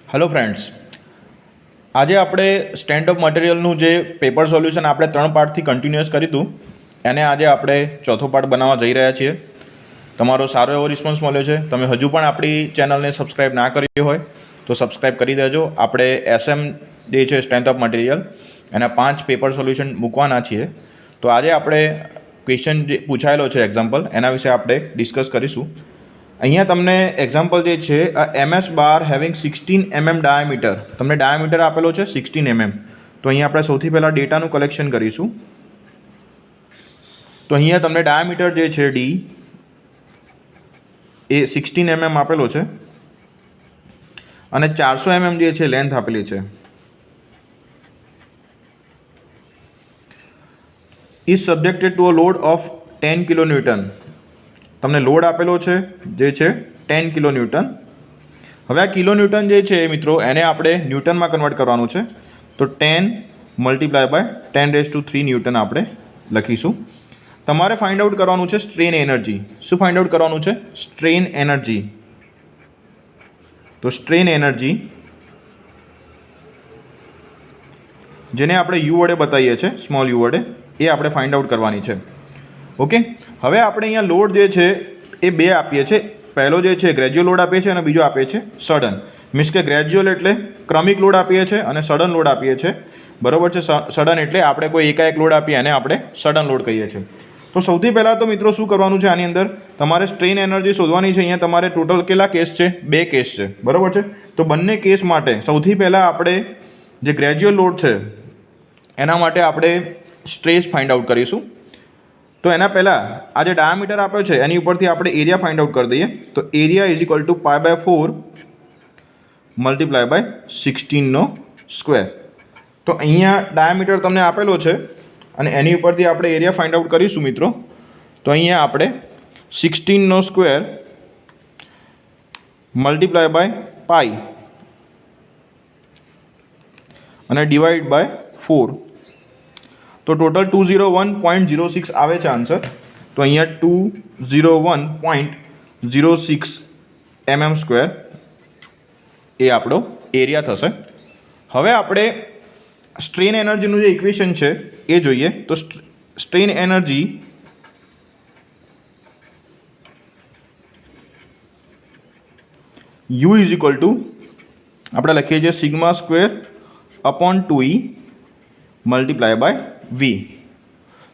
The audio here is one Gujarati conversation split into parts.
हेलो फ्रेंड्स, आज આપણે સ્ટેન્ડ ઓફ મટીરિયલનું જે પેપર સોલ્યુશન આપણે 3 પાર્ટથી કન્ટિન્યુઅસ કર્યું હતું એને આજે આપણે ચોથો પાર્ટ બનાવવા જઈ રહ્યા છીએ। તમારો સારો એવો રિસ્પોન્સ મળ્યો છે। તમે હજુ પણ આપણી ચેનલને સબસ્ક્રાઇબ ના કરી હોય તો સબસ્ક્રાઇબ કરી દેજો। આપણે એસએમ જે છે સ્ટ્રેન્થ ઓફ મટીરિયલ એના 5 પેપર સોલ્યુશન મૂકવાના છીએ। તો આજે આપણે ક્વેશ્ચન જે પૂછાયેલો છે એક્ઝામ્પલ એના વિશે આપણે ડિસ્કસ કરીશું। અહીંયા તમને એક્ઝામ્પલ જે છે MS બાર હેવિંગ 16 mm ડાયામીટર, તમને ડાયામીટર આપેલો છે 16 mm। તો અહીંયા આપણે સૌથી પહેલાં ડેટાનું કલેક્શન કરીશું। તો અહીંયા તમને ડાયામીટર જે છે D એ 16 mm આપેલો છે અને 400 mm જે છે લેન્થ આપેલી છે। Is સબ્જેક્ટેડ to a load of 10 kN। તમને લોડ આપેલો છે જે છે 10 kN। હવે આ કિલોન્યુટન જે છે મિત્રો એને આપણે ન્યૂટનમાં કન્વર્ટ કરવાનું છે। તો 10 × 10⁻³ ન્યૂટન આપણે લખીશું। તમારે ફાઇન્ડ આઉટ કરવાનું છે સ્ટ્રેન એનર્જી। શું ફાઇન્ડ આઉટ કરવાનું છે? Strain energy. તો સ્ટ્રેન એનર્જી જેને આપણે યુ વડે બતાવીએ છીએ, સ્મોલ યુ વડે, એ આપણે ફાઇન્ડ આઉટ કરવાની છે। ઓકે, હવે આપણે અહીંયા લોડ જે છે એ બે આપીએ છીએ। પહેલો જે છે ગ્રેજ્યુઅલ લોડ આપીએ છીએ અને બીજો આપીએ છીએ સડન। મીન્સ કે ગ્રેજ્યુઅલ એટલે ક્રમિક લોડ આપીએ છીએ અને સડન લોડ આપીએ છીએ, બરાબર છે। સડન એટલે આપણે કોઈ એકાએક લોડ આપીએ એને આપણે સડન લોડ કહીએ છીએ। તો સૌથી પહેલાં તો મિત્રો શું કરવાનું છે, આની અંદર તમારે સ્ટ્રેન એનર્જી શોધવાની છે। અહીંયા તમારે ટોટલ કેટલા કેસ છે? 2 કેસ છે, બરાબર છે। તો બંને કેસ માટે સૌથી પહેલાં આપણે જે ગ્રેજ્યુઅલ લોડ છે એના માટે આપણે સ્ટ્રેસ ફાઇન્ડ આઉટ કરીશું। તો એના પહેલાં આ જે ડાયામીટર આપ્યો છે એની ઉપરથી આપણે એરિયા ફાઇન્ડ આઉટ કરી દઈએ। તો એરિયા ઇઝ ઇક્વલ ટુ π/4 × 16²। તો અહીંયા ડાયામીટર તમને આપેલો છે અને એની ઉપરથી આપણે એરિયા ફાઇન્ડ આઉટ કરીશું મિત્રો। તો અહીંયા આપણે 16² × π અને /4। તો ટોટલ 201.06 આવે છે આન્સર। તો અહીંયા 201.06 mm² એ આપણો એરિયા થશે। હવે આપણે સ્ટ્રેન એનર્જીનું જે ઇક્વેશન છે એ જોઈએ। તો strain energy U is equal two આપણે લખીએ છીએ σ²/2E × V।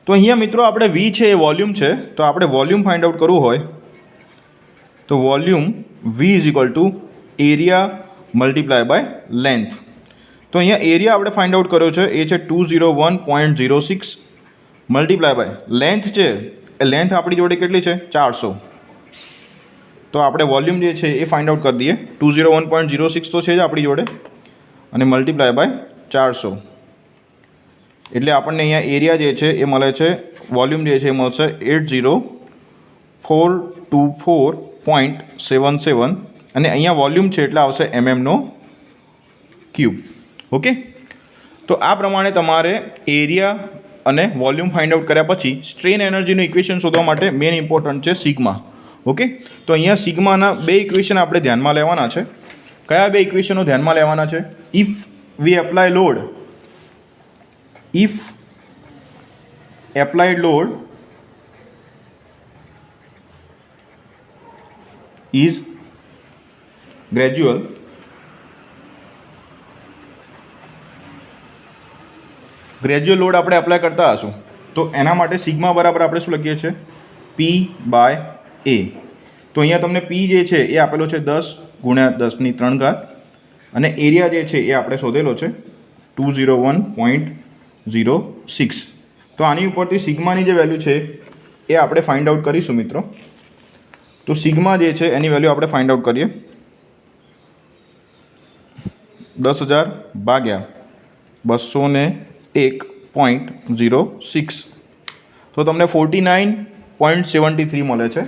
તો અહીંયા મિત્રો આપણે V છે એ વોલ્યુમ છે, તો આપણે વોલ્યુમ ફાઇન્ડ આઉટ કરવું હોય તો volume V is equal two area × length. તો અહીંયા એરિયા આપણે ફાઇન્ડ આઉટ કર્યો છે એ છે 201.06 × લેન્થ છે એ લેન્થ આપણી જોડે કેટલી છે? 400। તો આપણે વોલ્યુમ જે છે એ ફાઇન્ડ આઉટ કરી દઈએ। 201.06 તો છે જ આપણી જોડે અને × 400 એટલે આપણને અહીંયા એરિયા જે છે એ મળે છે, વોલ્યુમ જે છે એ મળશે 80424.77 અને અહીંયા વોલ્યુમ છે એટલે આવશે mm²। ઓકે, તો આ પ્રમાણે તમારે એરિયા અને વોલ્યુમ ફાઇન્ડ આઉટ કર્યા પછી સ્ટ્રેન એનર્જીનું ઇક્વેશન શોધવા માટે મેઇન ઇમ્પોર્ટન્ટ છે સિગ્મા। ઓકે, તો અહીંયા સિગ્માના 2 ઇક્વેશન આપણે ધ્યાનમાં લેવાના છે। કયા 2 ઇક્વેશનો ધ્યાનમાં લેવાના છે? If we apply load, if applied load is gradual, gradual load આપણે એપ્લાય કરતા હશું તો એના માટે સિગ્મા બરાબર આપણે શું લખીએ છીએ? P/A। તો અહીંયા તમને P જે છે એ આપેલો છે 10 × 10⁻³ અને એરિયા જે છે એ આપણે શોધેલો છે 201.06। તો આની ઉપરથી સિગ્માની જે વેલ્યુ છે એ આપણે ફાઇન્ડ આઉટ કરીશું મિત્રો। તો સિગ્મા જે છે એની વેલ્યુ આપણે ફાઇન્ડ આઉટ કરીએ। 10,000 ભાગ્યા 201.06 તો તમને 49.73 મળે છે।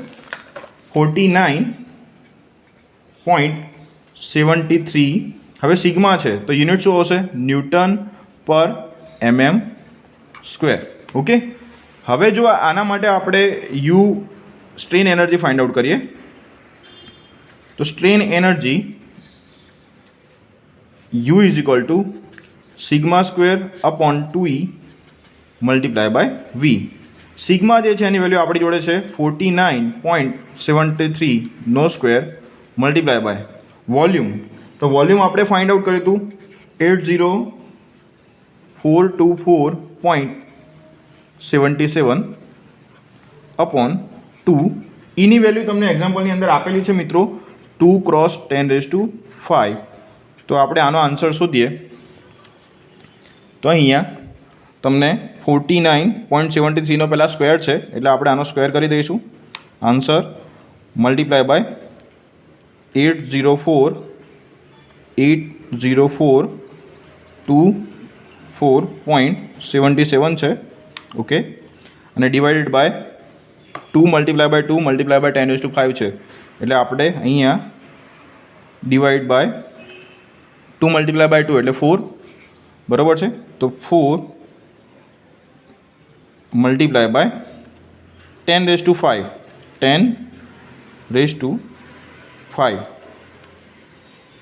49.73 હવે સિગ્મા છે તો યુનિટ શું હશે? Nm/mm²। ઓકે, હવે જો આના માટે આપણે U strain energy find out કરીએ તો strain energy U is equal to sigma square upon 2e multiply by V. Sigma જે છે એની વેલ્યુ આપણી જોડે છે 49.73 નો સ્ક્વેર મલ્ટીપ્લાય બાય વોલ્યુમ. તો વોલ્યુમ આપણે ફાઇન્ડ આઉટ કર્યું હતું 80424.77 અપોન 2. ઈની વેલ્યુ તમને એક્ઝામ્પલની અંદર આપેલી છે મિત્રો 2 × 10⁵. તો આપણે આનો આન્સર શોધીએ તો અહીંયા તમને 49.73 નો પહેલાં સ્ક્વેર છે એટલે આપણે આનો સ્ક્વેર કરી દઈશું. આન્સર મલ્ટીપ્લાય બાય 804.24 છે. ઓકે, અને divided by 2 multiply by 2 multiply by 10⁵ છે એટલે આપણે અહીંયા ડિવાઈડ બાય 2 મલ્ટીપ્લાય બાય 2 એટલે 4 બરાબર છે. તો 4 મલ્ટીપ્લાય બાય 10⁵ 10⁵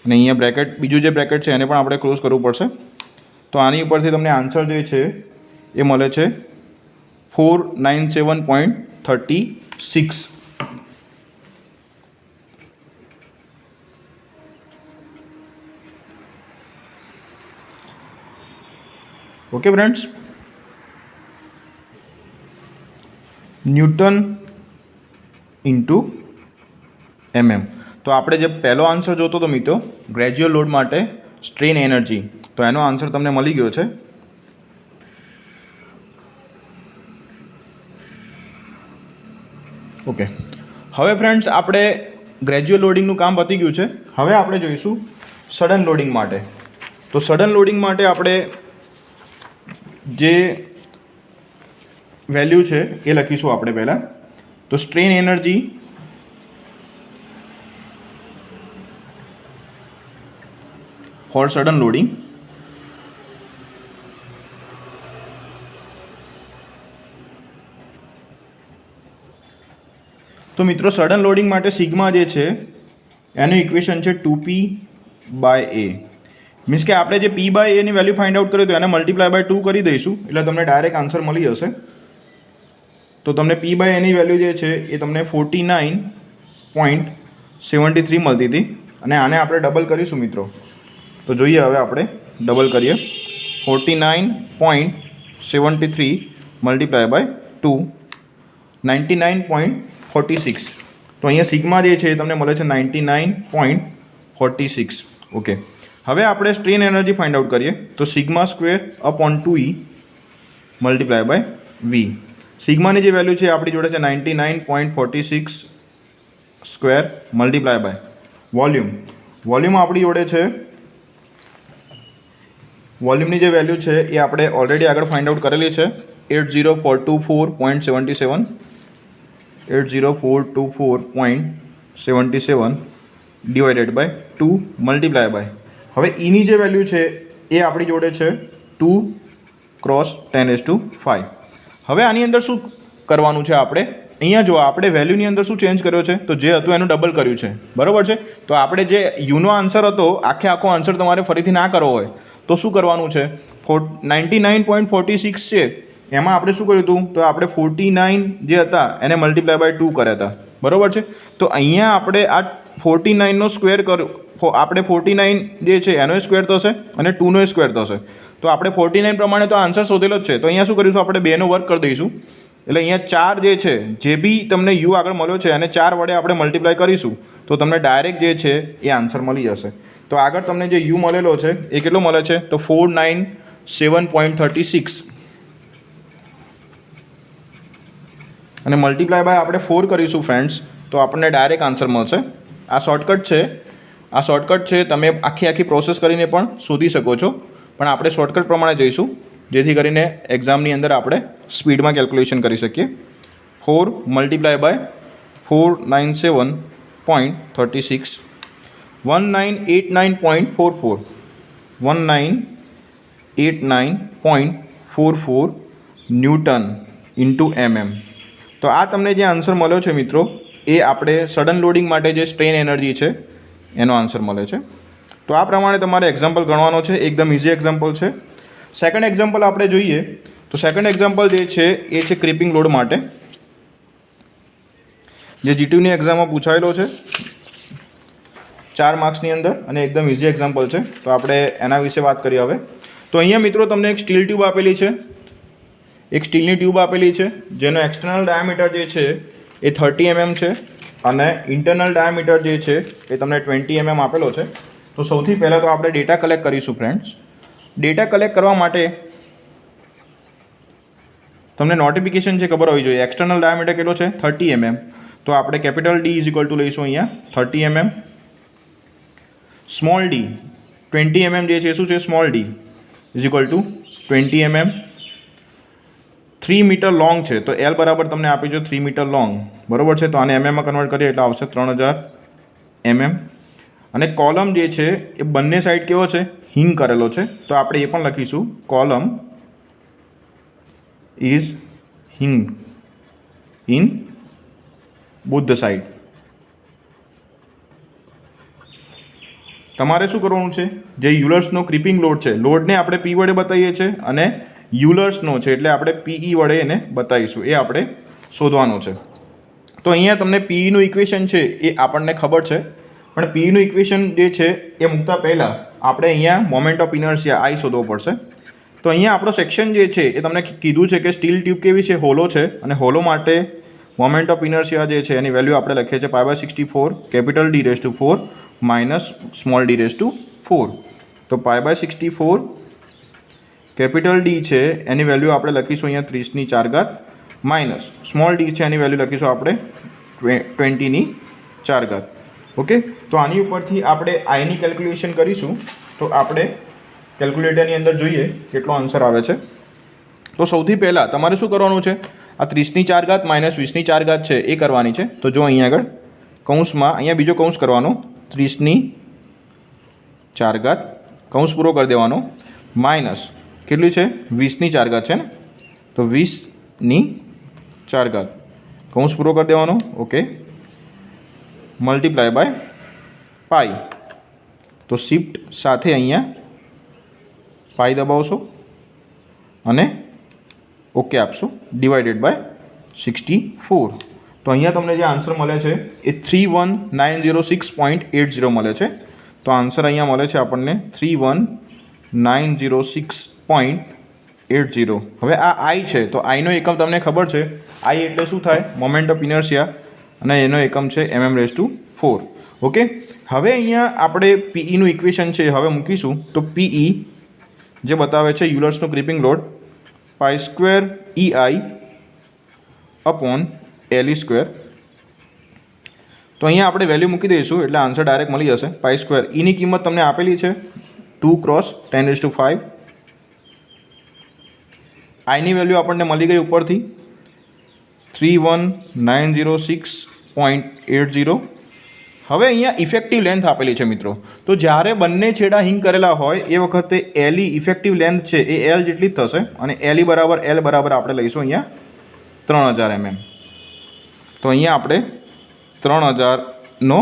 અને અહીંયા બ્રેકેટ બીજું જે બ્રેકેટ છે એને પણ આપણે ક્લોઝ કરવું પડશે. તો આની ઉપરથી તમને આન્સર જે છે એ મળે છે 497.36. Okay friends, newton into mm. તો આપણે જે પહેલો આન્સર જોતો હતો મિત્રો ગ્રેજ્યુઅલ લોડ માટે સ્ટ્રેન એનર્જી, તો એનો આન્સર તમને મળી ગયો છે. ઓકે, હવે ફ્રેન્ડ્સ આપણે ગ્રેજ્યુઅલ લોડિંગનું કામ પતી ગયું છે. હવે આપણે જોઈશું સડન લોડિંગ માટે. તો સડન લોડિંગ માટે આપણે જે વેલ્યુ છે એ લખીશું આપણે પહેલાં. તો strain energy for sudden loading. તો મિત્રો સડન લોડિંગ માટે સિગ્મા જે છે એનું ઇક્વેશન છે 2p/a. મીન્સ કે આપણે જે p/a ની વેલ્યુ ફાઇન્ડ આઉટ કરીએ તો એને મલ્ટીપ્લાય બાય 2 કરી દઈશું એટલે તમને ડાયરેક્ટ આન્સર મળી જશે. તો તમને p/a ની વેલ્યુ જે છે એ તમને 49.73 મળતી હતી અને આને આપણે ડબલ કરીશું મિત્રો. તો જોઈએ હવે આપણે ડબલ કરીએ 49.73 મલ્ટીપ્લાય બાય 2 99.46. તો અહીંયા સિગ્મા જે છે એ તમને મળે છે 99.46. ઓકે, હવે આપણે સ્ટ્રેન એનર્જી ફાઇન્ડ આઉટ કરીએ તો sigma square upon 2e multiply by V. સિગ્માની જે વેલ્યુ છે આપણી જોડે છે 99.46 square multiply by volume. Volume આપણી જોડે છે, વોલ્યુમની જે વેલ્યુ છે એ આપણે ઓલરેડી આગળ ફાઇન્ડ આઉટ કરેલી છે 80424.77 80424.77 ડિવાઇડેડ બાય 2 મલ્ટીપ્લાય બાય. હવે ઈની જે વેલ્યુ છે એ આપણી જોડે છે 2 × 10⁵. હવે આની અંદર શું કરવાનું છે આપણે? અહીંયા જો આપણે વેલ્યુની અંદર શું ચેન્જ કર્યો છે તો જે હતું એનું ડબલ કર્યું છે, બરાબર છે. તો આપણે જે યુનો આન્સર હતો આખો આન્સર તમારે ફરીથી ના કરવો હોય તો શું કરવાનું છે? 99.46 છે એમાં આપણે શું કર્યું હતું તો આપણે 49 જે હતા એને મલ્ટીપ્લાય બાય 2 કર્યા હતા, બરાબર છે. તો અહીંયા આપણે આ 49 નો સ્ક્વેર કર્યો, આપણે 49 જે છે એનો સ્ક્વેર થશે અને 2 નો સ્ક્વેર થશે. તો આપણે 49 પ્રમાણે તો આન્સર શોધેલો જ છે. તો અહીંયા શું કરીશું આપણે 2 નો વર્ક કરી દઈશું એટલે અહીંયા 4 જે છે જે બી તમને યુ આગળ મળ્યો છે અને 4 વડે આપણે મલ્ટીપ્લાય કરીશું તો તમને ડાયરેક્ટ જે છે એ આન્સર મળી જશે. તો આગળ તમને જે યુ મળેલો છે એ કેટલો મળે છે તો 497.36 અને મલ્ટીપ્લાય બાય આપણે 4 કરીશું ફ્રેન્ડ્સ તો આપણને ડાયરેક્ટ આન્સર મળશે. આ શોર્ટકટ છે, તમે આખી પ્રોસેસ કરીને પણ શોધી શકો છો, પણ આપણે શોર્ટકટ પ્રમાણે જઈશું જેથી કરીને એક્ઝામની અંદર આપણે સ્પીડમાં કેલ્ક્યુલેશન કરી શકીએ. 4 multiply by 497.36 1989.44 1989.44 newton into mm. તો આ તમને જે આન્સર મળ્યો છે મિત્રો એ આપણે સડન લોડિંગ માટે જે સ્ટ્રેન એનર્જી છે એનો આન્સર મળે છે. તો આ પ્રમાણે તમારે એક્ઝામ્પલ ગણવાનો છે, એકદમ ઇઝી એક્ઝામ્પલ છે. સેકન્ડ એક્ઝામ્પલ આપણે જોઈએ તો સેકન્ડ એક્ઝામ્પલ જે છે એ છે ક્રિપિંગ લોડ માટે, જે જીટીયુની એક્ઝામમાં પૂછાયેલો છે 4 માર્ક્સની અંદર અને એકદમ ઇઝી એક્ઝામ્પલ છે. તો આપણે એના વિશે વાત કરીએ હવે. તો અહીંયા મિત્રો તમને એક સ્ટીલ ટ્યુબ આપેલી છે, એક સ્ટીલની ટ્યુબ આપેલી છે જેનો એક્સટર્નલ ડાયામીટર જે છે એ 30 mm છે અને ઇન્ટરનલ ડાયામીટર જે છે એ તમને 20 mm આપેલો છે. તો સૌથી પહેલાં તો આપણે ડેટા કલેક્ટ કરીશું ફ્રેન્ડ્સ. ડેટા કલેક્ટ કરવા માટે તમને નોટિફિકેશન છે ખબર હોવી જોઈએ. એક્સટર્નલ ડાયામીટર કેટલો છે 30 mm. તો આપણે capital D is equal two લઈશું અહીંયા 30 mm. સ્મોલ d 20 mm જે છે શું છે small d is equal to 20 mm. 3 metre long છે તો L બરાબર તમને આપી છે 3 મીટર લોંગ, બરાબર છે. તો આને mm કન્વર્ટ કરીએ એટલે આવશે 3000 mm. અને કોલમ જે છે એ બંને સાઈડ કેવો છે હિંગ કરેલો છે, તો આપણે એ પણ લખીશું કોલમ ઇઝ હિંગ ઇન બોથ ધ સાઈડ. તમારે શું કરવાનું છે, જે યુલર્સનો ક્રિપિંગ લોડ છે, લોડને આપણે P વડે બતાવીએ છીએ અને યુલર્સનો છે એટલે આપણે PE વડે એને બતાવીશું, એ આપણે શોધવાનો છે. તો અહીંયા તમને PEનું ઇક્વેશન છે એ આપણને ખબર છે, પણ PEનું ઇક્વેશન જે છે એ મૂકતા પહેલાં આપણે અહીંયા મોમેન્ટ ઓફ ઇનર્શિયા I શોધવો પડશે. તો અહીંયા આપણો સેક્શન જે છે એ તમને કીધું છે કે સ્ટીલ ટ્યુબ કેવી છે, હોલો છે, અને હોલો માટે મોમેન્ટ ઓફ ઇનર્શિયા જે છે એની વેલ્યુ આપણે લખીએ છીએ π/64 capital D⁴ minus small d⁴. તો π/64 કેપિટલ D છે એની વેલ્યુ આપણે લખીશું અહીંયા 30⁴ માઇનસ સ્મોલ d છે એની વેલ્યુ લખીશું આપણે 20⁴. ઓકે, તો આની ઉપરથી આપણે આઈની કેલ્ક્યુલેશન કરીશું. તો આપણે કેલ્ક્યુલેટરની અંદર જોઈએ કેટલો આન્સર આવે છે. તો સૌથી પહેલાં તમારે શું કરવાનું છે, આ 30⁴ માઇનસ 20⁴ છે એ કરવાની છે. તો જો અહીંયા આગળ કૌંસમાં અહીંયા બીજો કૌંસ કરવાનો 30⁴ કૌંસ પૂરો કરી દેવાનો માઇનસ કેટલું છે 20⁴ છે ને, તો 20⁴ કૌંસ પૂરો કરી દેવાનો. ઓકે, મલ્ટીપ્લાય બાય પાઈ. તો શિફ્ટ સાથે અહીંયા પાઈ દબાવશો અને ઓકે આપશો, ડિવાઇડેડ બાય 64. તો અહીંયા તમને જે આન્સર મળે છે એ 31906.80 મળે છે. તો આન્સર અહીંયા મળે છે આપણને 31906.80. હવે આ આઈ છે તો આઈનો એકમ તમને ખબર છે, આઈ એટલે શું થાય મોમેન્ટ ઓફ ઇનર્શિયા, અને એનો એકમ છે mm⁴. ઓકે, હવે અહીંયા આપણે PEનું ઇક્વેશન છે હવે મૂકીશું. તો PE જે બતાવે છે યુલર્સનો crippling load π² EI upon LE². તો અહીંયા આપણે વેલ્યુ મૂકી દઈશું એટલે આન્સર ડાયરેક્ટ મળી જશે π². ની કિંમત તમને આપેલી છે 2 × 10⁵. આઈની વેલ્યુ આપણને મળી ગઈ ઉપરથી 31906.80. હવે અહીંયા ઇફેક્ટિવ લેન્થ આપેલી છે મિત્રો. તો જ્યારે બંને છેડા હિંગ કરેલા હોય એ વખતે LE ઇફેક્ટિવ લેન્થ છે એ L જેટલી જ થશે, અને LE બરાબર L બરાબર આપણે લઈશું અહીંયા 3000 mm. તો અહીંયા આપણે 3000નો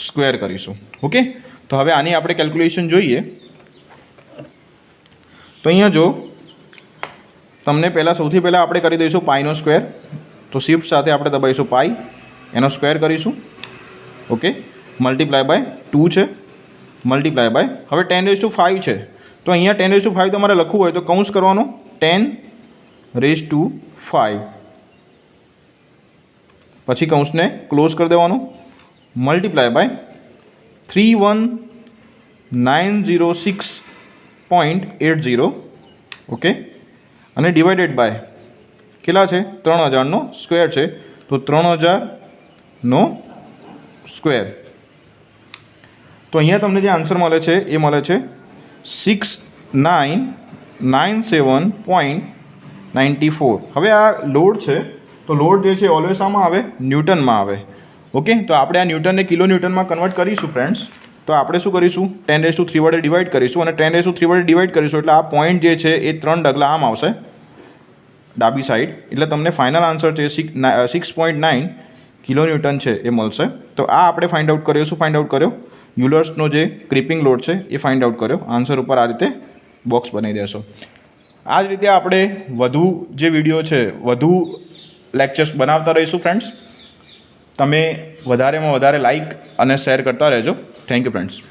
સ્ક્વેર કરીશું. ઓકે, તો હવે આની આપણે કેલ્ક્યુલેશન જોઈએ. તો અહીંયા જો તમને પહેલાં સૌથી પહેલાં આપણે કરી દઈશું પાઈનો સ્ક્વેર. તો શિફ્ટ સાથે આપણે દબાવીશું પાઈ, એનો સ્ક્વેર કરીશું. ઓકે, મલ્ટીપ્લાય બાય 2 છે, મલ્ટીપ્લાય બાય હવે 10⁵ છે. તો અહીંયા 10⁵ તમારે લખવું હોય તો કૌંસ કરવાનો 10⁵, પછી કૌંસને ક્લોઝ કરી દેવાનો, મલ્ટીપ્લાય બાય 31906.80. ઓકે, અને ડિવાઇડેડ બાય કેટલા છે 3000નો સ્ક્વેર છે, તો 3000નો સ્ક્વેર. તો અહીંયા તમને જે આન્સર મળે છે એ મળે છે 6997.94. હવે આ લોડ છે તો લોડ જે છે ઓલવેઝ આમાં આવે ન્યૂટનમાં આવે. ઓકે, તો આપણે આ ન્યૂટનને કિલો ન્યૂટનમાં કન્વર્ટ કરીશું ફ્રેન્ડ્સ. તો આપણે શું કરીશું 10⁵ વડે ડિવાઈડ કરીશું, અને 10⁵ વડે ડિવાઈડ કરીશું એટલે આ પોઈન્ટ જે છે એ 3 ડગલા આમ આવશે ડાબી સાઈડ, એટલે તમને ફાઇનલ આન્સર છે 6.9 કિલો ન્યૂટન છે એ મળશે. તો આ આપણે ફાઇન્ડ આઉટ કર્યો. શું ફાઇન્ડ આઉટ કર્યો? યુલર્સનો જે ક્રિપિંગ લોડ છે એ ફાઇન્ડ આઉટ કર્યો. આન્સર ઉપર આ રીતે બોક્સ બનાવી દેશો. આ જ રીતે આપણે વધુ જે વિડીયો છે વધુ લેક્ચર્સ બનાવતા રહીશું ફ્રેન્ડ્સ. તમે વધારેમાં વધારે લાઇક અને શેર કરતા રહેજો. Thank you friends.